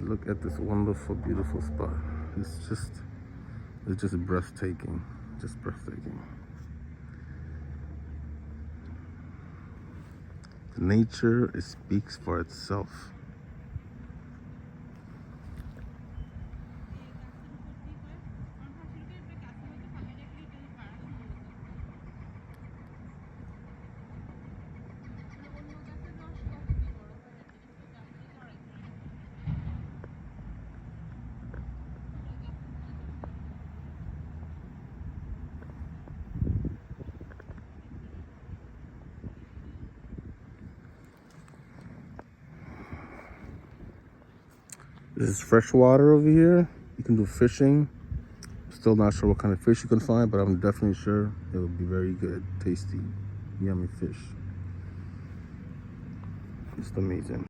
look at this wonderful, beautiful spot. It's just breathtaking. Just breathtaking. The nature, it speaks for itself. This is fresh water over here. You can do fishing. Still not sure what kind of fish you can find, but I'm definitely sure it will be very good, tasty, yummy fish. Just amazing.